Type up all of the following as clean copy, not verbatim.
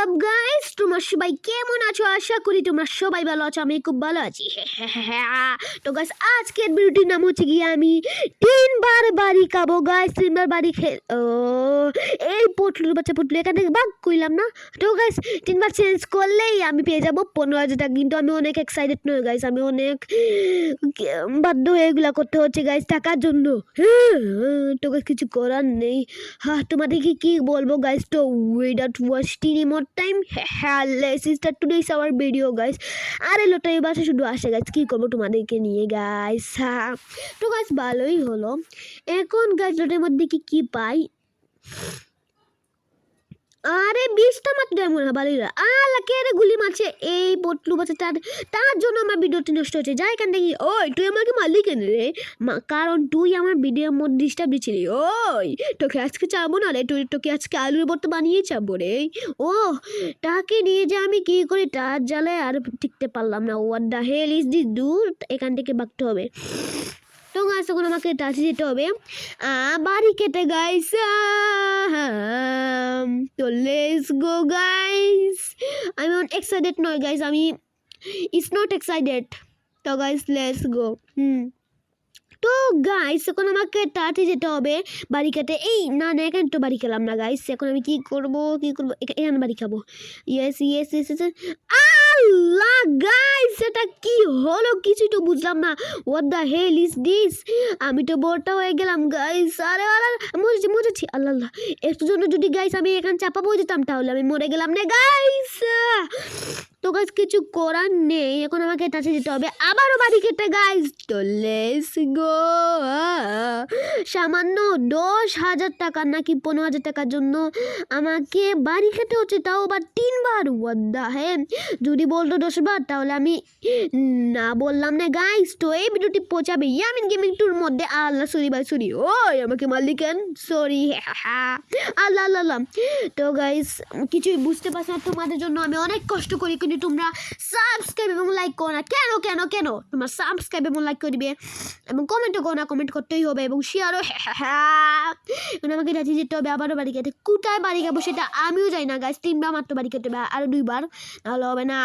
WhatsApp guys, তোমরা সবাই কেমন আছো? আশা করি তোমরা সবাই ভালো আছো। আমি খুব ভালো আছি। তো গাইস, আজকের ভিডিওটির নাম হচ্ছে গিয়ে আমি 3 বার বাড়ি খাবো গাইস। 3 বার বাড়ি এই পটলুর বাচ্চা পটলু এখান থেকে ভাগ কইলাম না। তো গাইস, 3 বার চেঞ্জ করলেই আমি পেয়ে যাবো 15,000 টাকা। কিন্তু আমি অনেক এক্সাইটেড নই গাইস, আমি অনেক বাধ্য হয়ে এগুলা করতে হচ্ছে গাইস টাকার জন্য। তো গাইস, কিছু করার নেই। তোমাদেরকে কি বলবো গাইস, তো without wasting any more time, let's start today's our video guys. আরে লোটাই বাসা শুধু আসে গাইস, কি করবো তোমাদেরকে নিয়ে গাইস। তো গাইস, ভালোই হলো। এখন গাইস লোটের মধ্যে কি পাই? আরে 20টা মাত্র এমন বাড়িরা কে রে গুলি মারছে এই পটলু বাচ্চা। তার জন্য আমার ভিডিওটি নষ্ট হচ্ছে। যাই এখান থেকে। ওই তুই আমাকে মারলি কেন রে? কারণ তুই আমার ভিডিওর মধ্যে ডিস্টার্ব দিচ্ছিলি। ওই তোকে আজকে চাবো না রে, তোকে আজকে আলুর ভর্তা বানিয়ে চাবো রে। ও তাকে নিয়ে যে আমি কি করি, তার জ্বালায় আর টিকতে পারলাম না। What the hell is this dude? এখান থেকে বাঁকতে হবে। তো গাইস, এখন আমাকে টাচে যেতে হবে বাড়ি খেতে গাইস। তো লেটস গো গাইস। আমি এক্সাইটেড নয় গাইস, আমি ইটস নট এক্সাইটেড। তো গাইস, লেটস গো। তো গাইস, এখন আমাকে তাড়াতাড়ি যেতে হবে বাড়ি খেতে। এই না না, এখানে তো বাড়ি খেলাম না গাইস। এখন আমি কি করবো এখানে বাড়ি খাবো। Yes yes yes. Allah guys, এটা কি হলো? কিছুই তো বুঝলাম না। What the hell is this? আমি তো বোরটা হয়ে গেলাম গাইস। আরে আরে মরেছি। আল্লাহ আল্লাহ, একটু জন্য যদি গাইস আমি এখানে চাপা পড়ে যেতাম তাহলে আমি মরে গেলাম না গাইস। তো গাইস, কিছু করার নেই। এখন আমাকে টাচে যেতে হবে আবারও বাড়ি খেতে গাইস। তো লেটস গো। সামান্য 10,000 টাকা নাকি 15,000 টাকার জন্য আমাকে বাড়ি খেতে হচ্ছে, তাও আবার 3 বার। হোয়াট দ্য হেল? যদি বলতো 10 বার তাহলে আমি না বললাম না গাইস। তো এই ভিডিওটি পৌঁছাবে ইয়ামিন গেমিং টুর মধ্যে। আল্লাহ সরি ভাই সরি। ওই আমাকে মারলি কেন? সরি। আল্লাহ আল্লাহ আল্লাহ। তো গাইস, কিছুই বুঝতে পারছি না। তোমাদের জন্য আমি অনেক কষ্ট করি, কিন্তু তোমরা সাবস্ক্রাইব এবং লাইক করো না কেন কেন কেন? তোমরা সাবস্ক্রাইব এবং লাইক করে দিবে এবং কমেন্টও করো না, কমেন্ট করতেই হবে এবং শেয়ারও। এখন আমাকে রাজি যেতে হবে আবারও বাড়ি খেতে। কোথায় বাড়ি খাবো সেটা আমিও যাই না গাইস। 3 বার মাত্র বাড়ি খেতে হবে, আরও 2 বার নাহলে হবে না।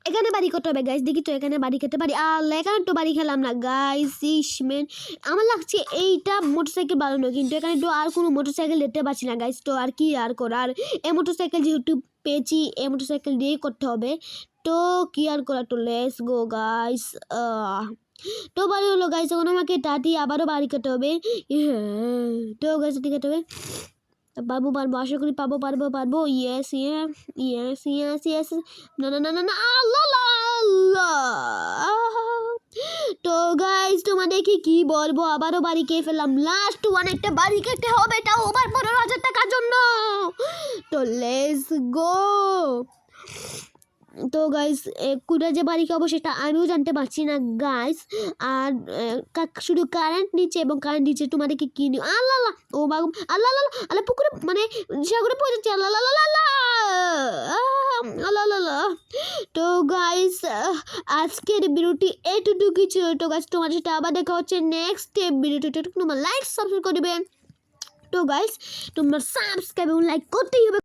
এখানে বাড়ি করতে হবে গাইস। দেখি তো এখানে বাড়ি খেতে পারি। আল্লাহ, এখানে তো বাড়ি খেলাম না গাইস। ইসমেন, আমার লাগছে এইটা মোটরসাইকেল ভালো নয়, কিন্তু এখানে তো আর কোনো মোটরসাইকেল দেখতে পাচ্ছি না গাইস। তো আর কি আর করার, এই মোটরসাইকেল যেহেতু পেয়েছি এই মোটরসাইকেল দিয়েই করতে হবে। তো কি আর করার, তো লেটস গো গাইস। তো বাড়ি হলো গাইস। এখন আমাকে তাড়াতাড়ি আবারও বাড়ি খেতে হবে। তো গাইস, খেতে হবে। পারবো আশা করি পারবো। Yes yes yes yes. না না না না না, আল্লাহ আল্লাহ। তো গাইস, তোমাদেরকে কি বলবো, আবারও বাড়ি খেয়ে ফেললাম। লাস্ট ওয়ান একটা বাড়ি খেতে হবে, তাও ওভার 15,000 টাকার জন্য। তো লেটস গো। তো গাইস, কোথায় যে বাড়ি খাবো সেটা আমিও জানতে পারছি না গাইস। আর শুধু কারেন্ট নিচ্ছে এবং কারেন্ট দিচ্ছে। তোমাদেরকে কি নিও? আল্লাহ আল্লাহ। ও বাবু, আল্লাহ আল্লাহ আল্লাহ, পুকুরে মানে সাগরে পড়ে যাচ্ছে। আল্লাহ আল্লাহ আল্লাহ আল্লাহ আল্লাহ। তো গাইস, আজকের ভিডিওটি এটুকু ছিল। তো গাইস, তোমাদের সাথে আবার দেখা হচ্ছে নেক্সট ভিডিওতে। তোমরা লাইক সাবস্ক্রাইব করবে। তো গাইস, তোমরা সাবস্ক্রাইব এবং লাইক করতেই হবে।